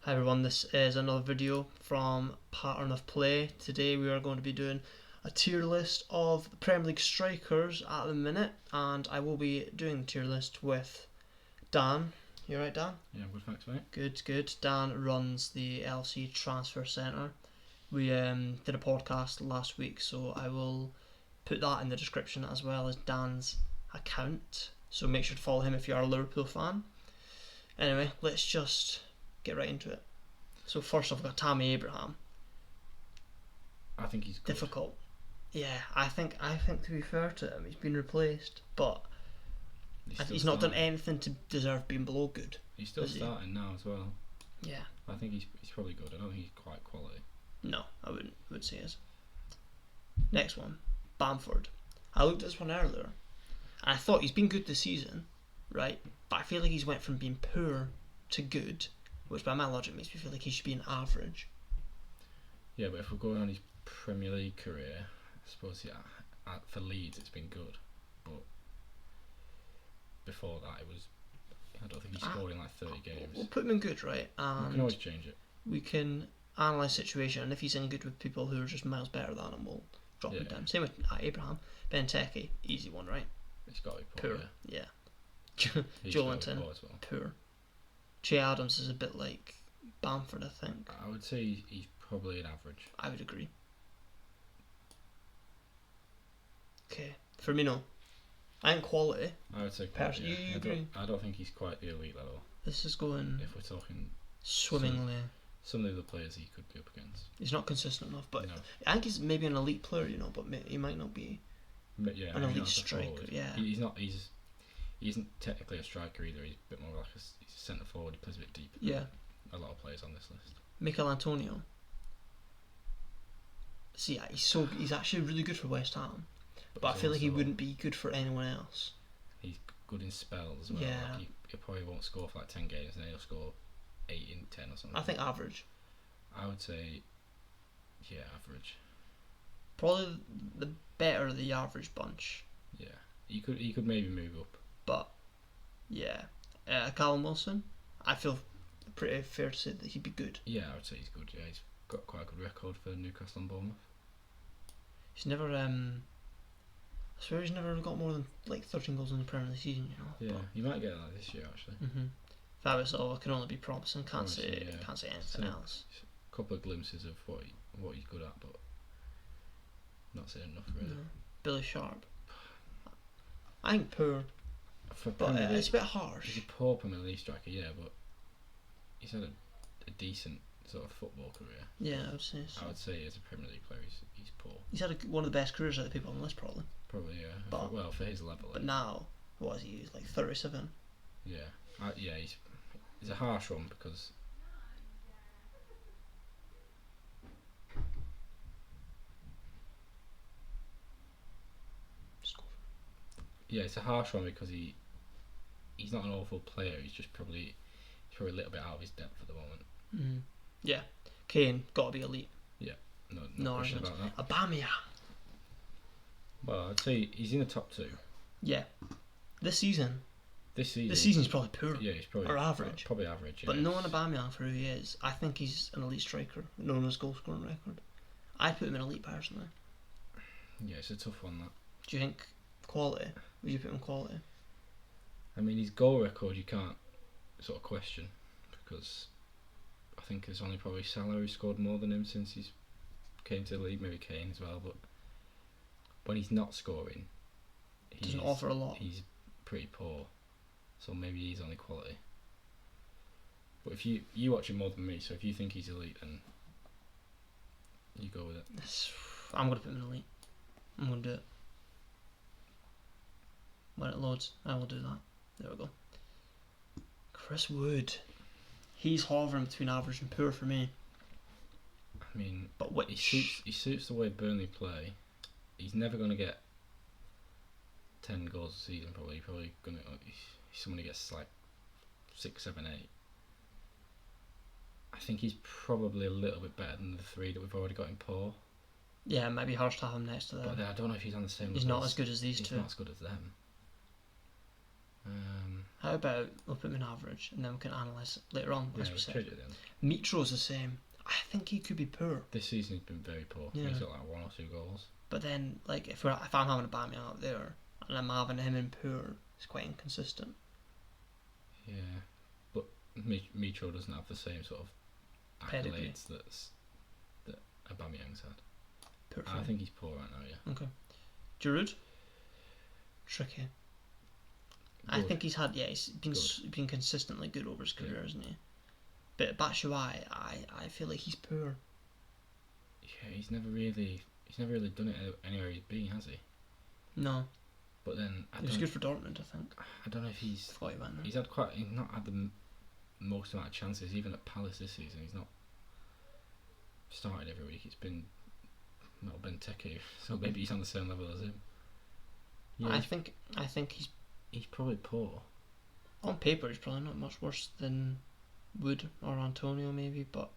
Hi everyone, this is another video from Pattern of Play. Today we are going to be doing a tier list of the Premier League strikers at the minute, and I will be doing the tier list with Dan. You alright, Dan? Yeah, good, thanks, mate. Good. Dan runs the LFC Transfer Centre. We did a podcast last week, so I will put that in the description as well as Dan's account. So make sure to follow him if you are a Liverpool fan. Anyway, let's just get right into it. So first off, we've got Tammy Abraham. I think he's good. Difficult. Yeah, I think to be fair to him, he's been replaced, but he's not done anything to deserve being below good. He's still starting now as well. Yeah. I think he's probably good. I don't think he's quite quality. No, I wouldn't say it. Next one, Bamford. I looked at this one earlier, and I thought he's been good this season, right? But I feel like he's went from being poor to good, which by my logic makes me feel like he should be an average. Yeah, but if we're going on his Premier League career, I suppose for Leeds it's been good, but before that I don't think he scored in like 30 games. We'll put him in good, right? And we can always change it. We can analyse the situation, and if he's in good with people who are just miles better than him, we'll drop him down. Same with Abraham. Benteke, easy one, right? He's got to be poor. Yeah. Joelinton, well. Poor. Che Adams is a bit like Bamford, I think. I would say he's probably an average. I would agree. Okay, Firmino. I think quality. I would say quality. You agree? I don't think he's quite the elite level. This is going. If we're talking swimmingly. Some of the players he could be up against. He's not consistent enough, but no. I think he's maybe an elite player, but he might not be. But yeah, an elite striker. Yeah. He's not. He isn't technically a striker either. He's a bit more like he's a centre forward. He plays a bit deeper. Yeah. A lot of players on this list. Mikel Antonio. See, he's actually really good for West Ham, but I feel like he wouldn't be good for anyone else. He's good in spells as well. Yeah. Like he probably won't score for like 10 games, and then he'll score 8 in 10 or something. I think average. I would say, yeah, average. Probably the better of the average bunch. Yeah, he could maybe move up. But yeah, Callum Wilson, I feel pretty fair to say that he'd be good. Yeah, I would say he's good. Yeah, he's got quite a good record for Newcastle and Bournemouth. He's never I swear he's never got more than like 13 goals in the Premier League season. Yeah, he might get that this year actually. Fabio Silva can only be promising. Can't say anything else. A couple of glimpses of what he's good at, but not saying enough really. No. Billy Sharp. I think poor. But it's a bit harsh. He's a poor Premier League striker, yeah, but he's had a decent sort of football career. Yeah, I would say so. I would say as a Premier League player, he's poor. He's had one of the best careers out of the people on the list, probably. Probably, yeah. But, for his level. But now, what is he? He's like 37. Yeah, yeah. He's a harsh one because. Yeah, it's a harsh one because he's not an awful player. He's probably a little bit out of his depth at the moment. Yeah, Kane got to be elite. Yeah, no question about that. Aubameyang. Well, I'd say he's in the top 2. Yeah, this season. This season's probably poor. Yeah, he's probably average. Probably average. Yeah. But knowing Aubameyang for who he is, I think he's an elite striker. Known his goal scoring record. I'd put him in elite personally. Yeah, it's a tough one that. Do you think quality? Would you put him quality? I mean, his goal record you can't sort of question because I think there's only probably Salah who scored more than him since he's came to the league. Maybe Kane as well, but when he's not scoring, he doesn't offer a lot. He's pretty poor, so maybe he's only quality. But if you watch him more than me, so if you think he's elite, then you go with it. I'm gonna put him in elite. I'm gonna do it. When it loads, I will do that. There we go. Chris Wood. He's hovering between average and poor for me. I mean, but he suits the way Burnley play. He's never going to get 10 goals a season. Probably going to. He's someone who gets like 6, 7, 8. I think he's probably a little bit better than the 3 that we've already got in Paul. Yeah, it might be harsh to have him next to them. But I don't know if he's on the same level. He's not as good as these two. He's not as good as them. How about we'll put him in average and then we can analyse it later on, Yeah, as we we'll said. change it then. Mitro's the same. I think he could be poor. This season he's been very poor. Yeah. He's got like 1 or 2 goals. But then, like, if I'm having a Aubameyang up there and I'm having him in poor, it's quite inconsistent. Yeah, but Mitro doesn't have the same sort of Pedigree. accolades that Aubameyang's had. Poor I think he's poor right now. Yeah. Okay. Giroud? Tricky. I Good. think he's been consistently good over his career, hasn't he? But Batshuayi, I feel like he's poor. Yeah, he's never really done it anywhere he's been, has he? No. But then He was good for Dortmund, I think. I don't know if he's Before he went there. he's not had the most amount of chances even at Palace this season. He's not started every week. It's been Benteke, so maybe he's on the same level as him. Yeah, I think he's probably poor. on paper he's probably not much worse than Wood or Antonio maybe, but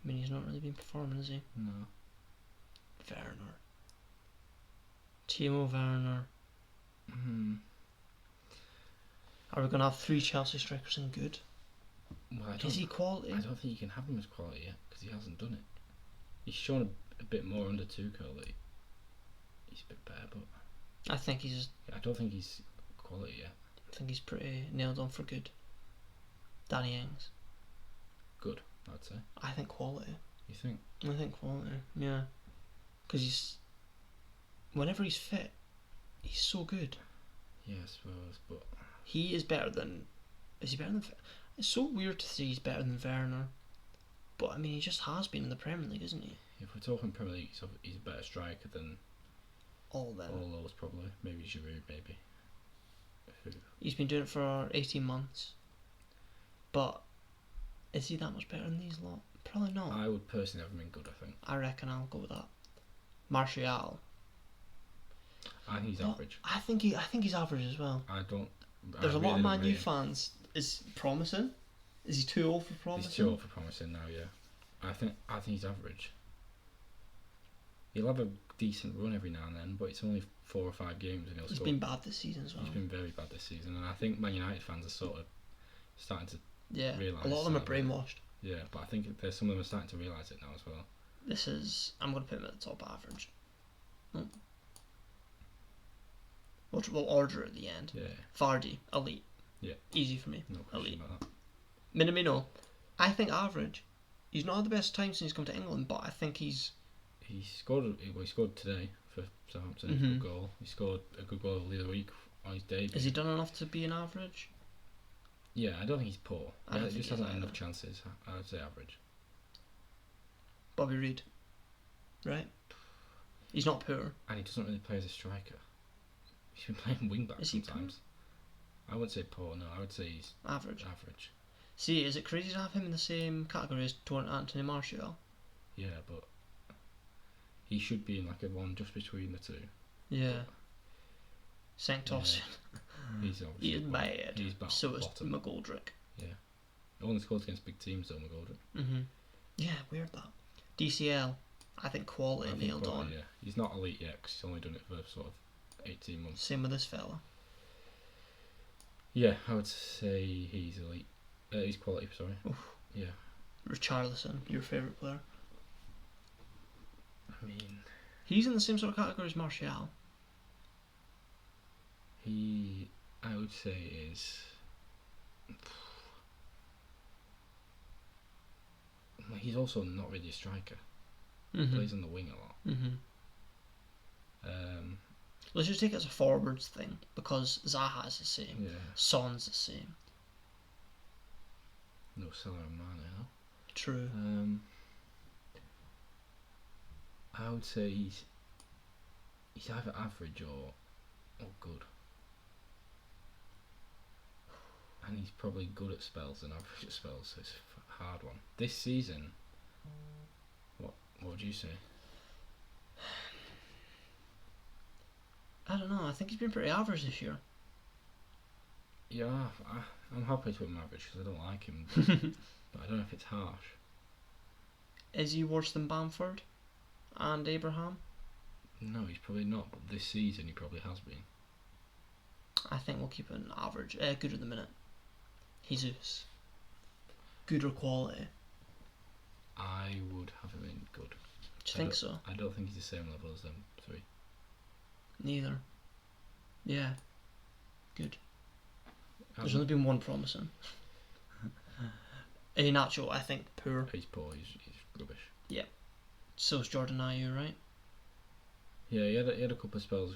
I mean he's not really been performing, is he? No. Werner. Timo Werner. Are we going to have 3 Chelsea strikers in good? Well, Is he quality? I don't think you can have him as quality yet because he hasn't done it. He's shown a bit more under Tuchel that he's a bit better, but I think he's quality yet. I think he's pretty nailed on for good. Danny Ings. Good, I'd say. I think quality. You think? I think quality, yeah. Because whenever he's fit, he's so good. Yeah, I suppose, but He is better than... Is he better than... It's so weird to say he's better than Werner. But, I mean, he just has been in the Premier League, isn't he? if we're talking Premier League, he's a better striker than All them. all those probably. Maybe Giroud, maybe. Who? He's been doing it for 18 months. But, is he that much better than these lot? Probably not. I would personally have him in good, I think. I reckon I'll go with that. Martial. I think he's average. I think he's average as well. There's a lot of Man U fans. Is promising? Is he too old for promising? He's too old for promising now, yeah. I think he's average. He'll have a decent run every now and then, but it's only 4 or 5 games and He's been bad this season as well. He's been very bad this season, and I think Man United fans are sort of starting to realise. A lot of them are brainwashed. Yeah, but I think there's some of them are starting to realise it now as well. I'm going to put him at the top average. Oh. We'll order at the end. Yeah. Vardy, elite. Yeah. Easy for me. No question elite. about that. Minamino, I think average. He's not had the best time since he's come to England, but I think he scored today for Southampton. Mm-hmm. Good goal. He scored a good goal the other week on his debut. Has he done enough to be an average? Yeah, I don't think he's poor. He just hasn't had enough either. chances. I'd say average. Bobby Reed, right? He's not poor. And he doesn't really play as a striker. He's been playing wing back sometimes. I wouldn't say poor. No, I would say he's average. Average. See, is it crazy to have him in the same category as Anthony Martial? Yeah, but he should be in like a one just between the two. Yeah. Sanctos. Yeah. He's obviously He is bad. He's bottom. So is McGoldrick. Yeah. Only scores against big teams though, McGoldrick. Yeah, weird that. DCL, I think quality nailed on. Yeah, he's not elite yet because he's only done it for sort of 18 months. Same with this fella. Yeah, I would say he's elite. He's quality, sorry. Oof. Yeah. Richarlison, your favourite player. I mean... He's in the same sort of category as Martial. I would say is... He's also not really a striker. He plays on the wing a lot. Let's just take it as a forwards thing, because Zaha's the same. Yeah. Son's the same. No Salah and Mane, no? True. I would say he's either average or good. And he's probably good at spells and average at spells, so it's a hard one. This season, what would you say? I don't know, I think he's been pretty average this year. Yeah, I'm happy to put him average because I don't like him, but I don't know if it's harsh. Is he worse than Bamford and Abraham? No, he's probably not, but this season he probably has been. I think we'll keep an average. Good at the minute. Jesus. Good or quality? I would have him in good. Do you think so? I don't think he's the same level as them three. Neither. Yeah. Good. There's only been one promising. Iheanacho, I think, poor. He's poor. He's rubbish. Yeah. So's Jordan Ayew, right? Yeah, he had a couple of spells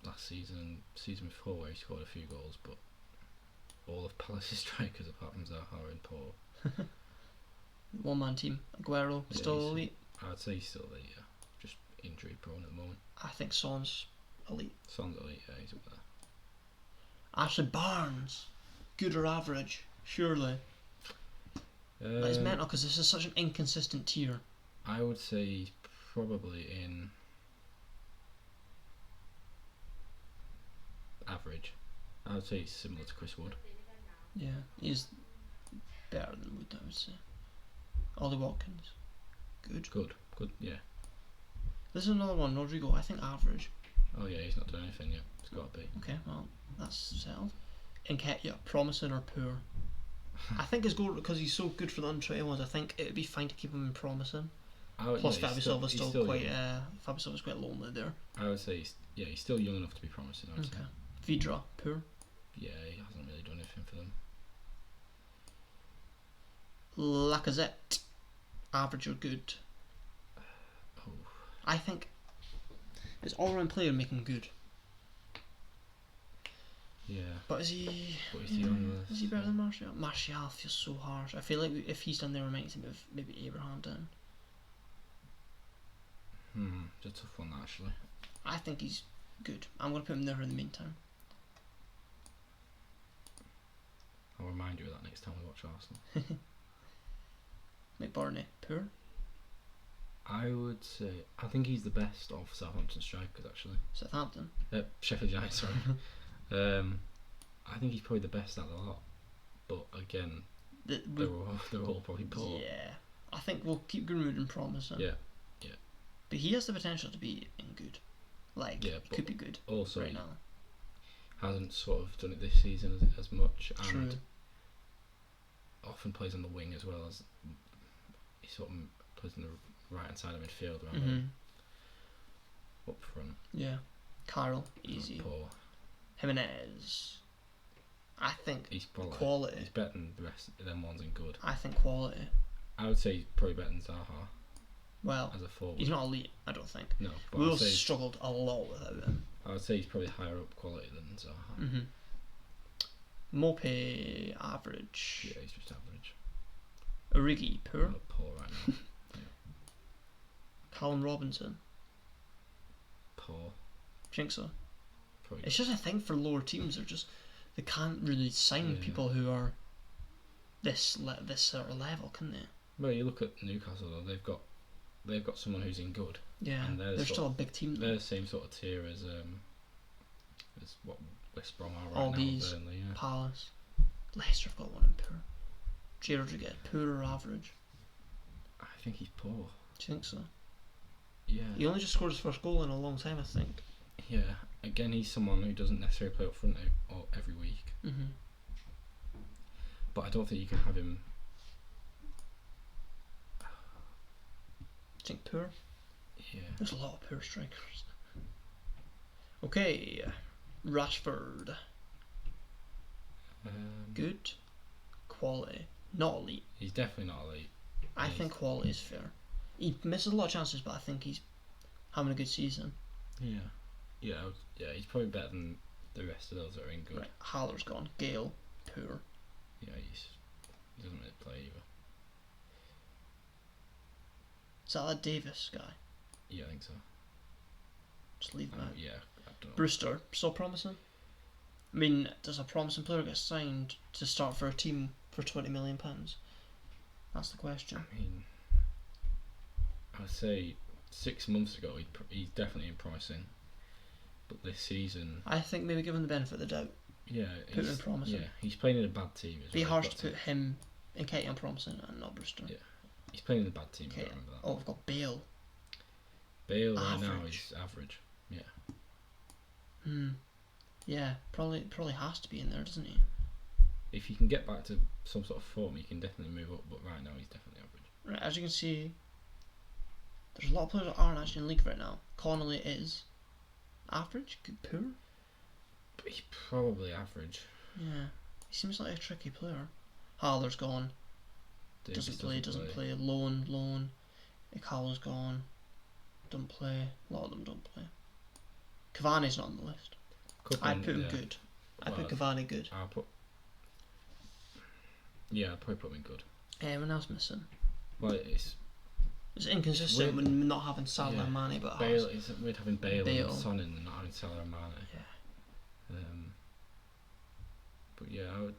last season and season before where he scored a few goals, but all of Palace's strikers apart from Zaha are poor. One man team. Aguero, still elite? I'd say he's still elite, yeah. Just injury prone at the moment. I think Son's elite. Son's elite, yeah, he's up there. Ashley Barnes. Good or average? Surely. That is mental because this is such an inconsistent tier. I would say he's probably in average. I would say he's similar to Chris Wood. Yeah, he's better than Wood, I would say. Ollie Watkins. Good. Good, yeah. This is another one, Rodrigo. I think average. Oh yeah, he's not done anything yet. It's got to be. Okay, well, that's settled. Nketiah, promising or poor? I think his goal, because he's so good for the under-21s, I think it would be fine to keep him in promising. He's Plus, Fabio Silva's still quite. young. Fabio Silva's quite lonely there. I would say he's still young enough to be promising. I would say. Vidra, poor. Yeah, he hasn't really done anything for them. Lacazette, average or good? Oh. I think his all-round play would make him good. Yeah. But is he? But is he on the? Is he better than Martial? Martial feels so harsh. I feel like if he's done there, reminds him of maybe Abraham done. It's a tough one actually. I think he's good. I'm gonna put him there in the meantime. I'll remind you of that next time we watch Arsenal. McBurney, poor. I would say I think he's the best of Southampton strikers actually. Southampton. Sheffield United, sorry. I think he's probably the best out of the lot. But again, they're all probably poor. Yeah, I think we'll keep Greenwood and promising. Yeah. But he has the potential to be in good. Like, he could be good. Also, right now. Hasn't sort of done it this season as much, and True. often plays on the wing as well as he sort of plays on the right hand side of midfield rather up front. Yeah. Carroll, easy. Poor. Jimenez. I think He's probably quality. He's better than the rest of them ones in good. I think quality. I would say he's probably better than Zaha Well, as a forward. he's not elite, I don't think. No, but We'll struggled a lot without him. I would say he's probably higher up quality than Zaha. Mope, average. Yeah, he's just average. Origi, poor. Poor right now. Callum Robinson. Poor. Think so? Probably. It's just a thing for lower teams. They can't really sign people who are this sort of level, can they? Well, you look at Newcastle though. They've got someone who's in good. Yeah, and they're still a big team. They're the same sort of tier as what West Brom are right All now. these, Burnley, yeah. Palace, Leicester have got one in poor. J. Rodriguez, poor or average? I think he's poor. Do you think so? Yeah. He only just scored his first goal in a long time, I think. Yeah. Again, he's someone who doesn't necessarily play up front every week. But I don't think you can have him. Do you think poor? Yeah. There's a lot of poor strikers. Okay, Rashford. Good. Quality. Not elite. He's definitely not elite. I think quality is fair. He misses a lot of chances, but I think he's having a good season. Yeah. Yeah, he's probably better than the rest of those that are in good. Right. Haller's gone. Gale, poor. Yeah, he doesn't really play either. Is that that Davis guy? Yeah, I think so. Just leave him out. Yeah, I don't know. Brewster, still promising? I mean, does a promising player get signed to start for a team for £20 million? That's the question. I mean, I'd say 6 months ago he's definitely in pricing, but this season I think maybe give him the benefit of the doubt. Yeah, Put him in promising. Yeah, he's playing in a bad team as well. Be harsh to put him in Katie on promising and not Brewster. Yeah, he's playing in a bad team. I Okay. don't remember that. Oh, we've got Bale. Bale right now Average. is average. Yeah. Yeah, probably has to be in there, doesn't he? If he can get back to some sort of form, he can definitely move up. But right now, he's definitely average. Right, as you can see, there's a lot of players that aren't actually in league right now. Connolly is average, poor. But he's probably average. Yeah, he seems like a tricky player. Haller's gone. Davies Doesn't play. Loan. Ikawa's gone. Don't play. A lot of them don't play. Cavani's not on the list. I'd put him good. I'd put Cavani good. I'll put. Yeah, I'd probably put him in good. Anyone else missing? Well, it's inconsistent when not having Salah and Mane, but Bale. It's weird having Bale and Son in and not having Salah and Mane. Yeah. But yeah, I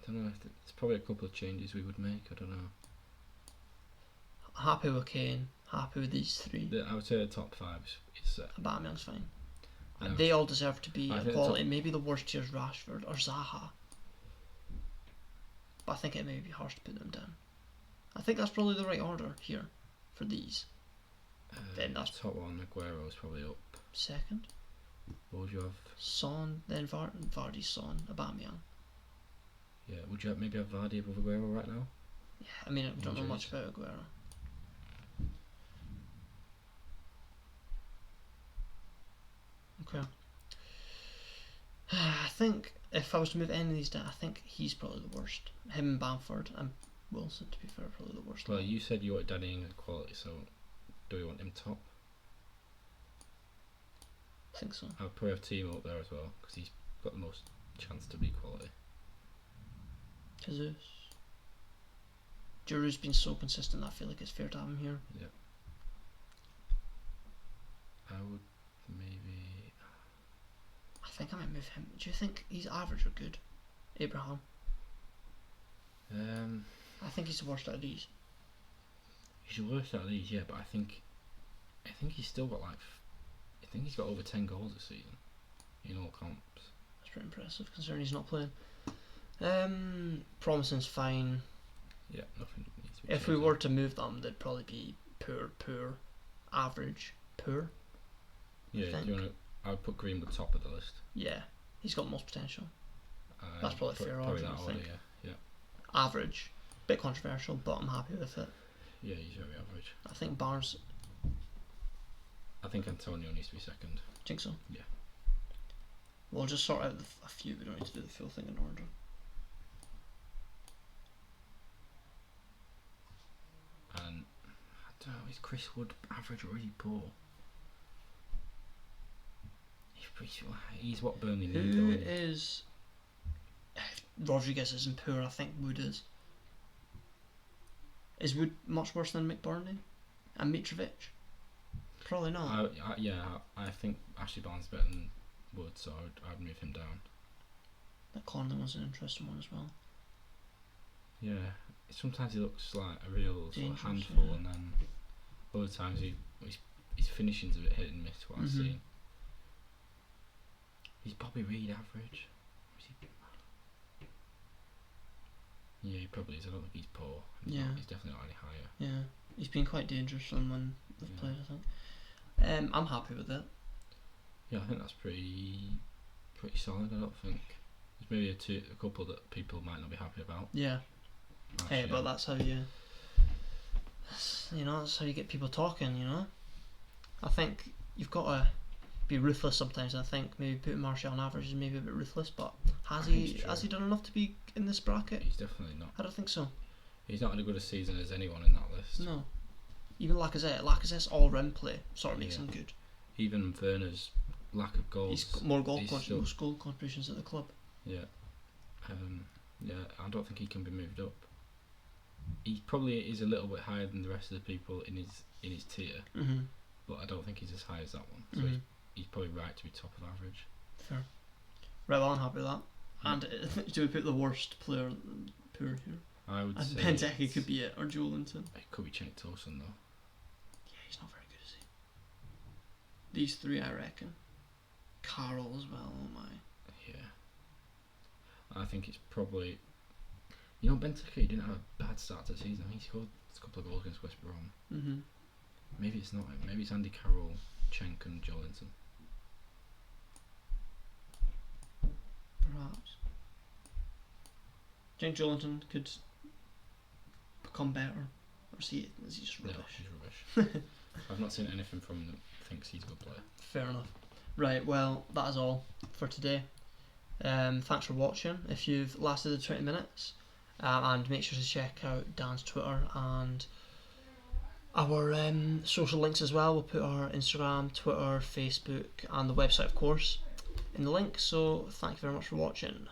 don't know. It's probably a couple of changes we would make. I don't know. Happy with Kane. Happy with these three. I would say the top five is Aubameyang's fine. And they all deserve to be equality. Maybe the worst tier is Rashford or Zaha. But I think it may be harsh to put them down. I think that's probably the right order here for these. Then that's top one. Aguero is probably up. Second. What would you have? Son, then Vardy, Son, Aubameyang. Yeah, would you maybe have Vardy above Aguero right now? Yeah, I mean, I don't know much about Aguero. Okay. I think if I was to move any of these down, I think he's probably the worst. Him and Bamford and Wilson, to be fair, are probably the worst. Well, you said you wanted Danny Ings quality, so do we want him top? I think so. I'd probably have Timo up there as well, because he's got the most chance to be quality. Jesus. Giroud's been so consistent that I feel like it's fair to have him here. Yeah. I would maybe... I think I might move him. Do you think he's average or good? Abraham? I think he's the worst out of these. He's the worst out of these, yeah, but I think he's still got I think he's got over 10 goals this season in all comps. That's pretty impressive considering he's not playing. Promising's fine. Yeah, nothing needs to be If we were to move them, they'd probably be poor, average, poor. Yeah, I would put Greenwood top of the list. Yeah, he's got most potential. That's probably a fair order, I think. Yeah. Average, bit controversial, but I'm happy with it. Yeah, he's very average. I think Barnes. I think Antonio needs to be second. Think so? Yeah. We'll just sort out a few. We don't need to do the full thing in order. And I don't know, is Chris Wood average or is he poor? He's what Burnley need. Who is? Rodriguez isn't poor. I think Wood is. Is Wood much worse than McBurney and Mitrovic? Probably not. I think Ashley Barnes is better than Wood, so I'd move him down. That Conley was an interesting one as well. Yeah, sometimes he looks like a real sort of handful, yeah. And then other times his finishing's a bit hit and miss. What I've seen. Is Bobby Reed average? Yeah, he probably is. I don't think he's poor. He's definitely not any higher. Yeah, he's been quite dangerous from when they've played, I think. I'm happy with it. Yeah, I think that's pretty solid. I don't think there's maybe a couple that people might not be happy about. Yeah. Hey, but that's how that's how you get people talking. I think you've got to be ruthless sometimes. I think maybe putting Martial on average is maybe a bit ruthless, but has he done enough to be in this bracket? He's definitely not. I don't think so. He's not had a good a season as anyone in that list. No. Even Lacazette's all-round play sort of makes him good. Even Werner's lack of goals. He's got more most goal contributions at the club. Yeah. I don't think he can be moved up. He probably is a little bit higher than the rest of the people in his tier, but I don't think he's as high as that one. So he's probably right to be top of average. Fair. Right, well, I'm happy with that. And do we put the worst player poor here? I would say Benteke could be it, or Joelinton. It could be Cenk Tosun though. Yeah, he's not very good, is he? These three, I reckon. Carroll as well, oh my. Yeah. I think it's probably... Benteke didn't have a bad start to the season. He scored a couple of goals against West Brom. Maybe it's not him. Maybe it's Andy Carroll, Cenk and Joelinton. perhaps. Do you think Joelinton could become better? Or is he just rubbish? No, he's rubbish. I've not seen anything from him that thinks he's a good player. Fair enough. Right, well, that is all for today. Thanks for watching if you've lasted the 20 minutes. And make sure to check out Dan's Twitter and our social links as well. We'll put our Instagram, Twitter, Facebook and the website of course in the link. So thank you very much for watching.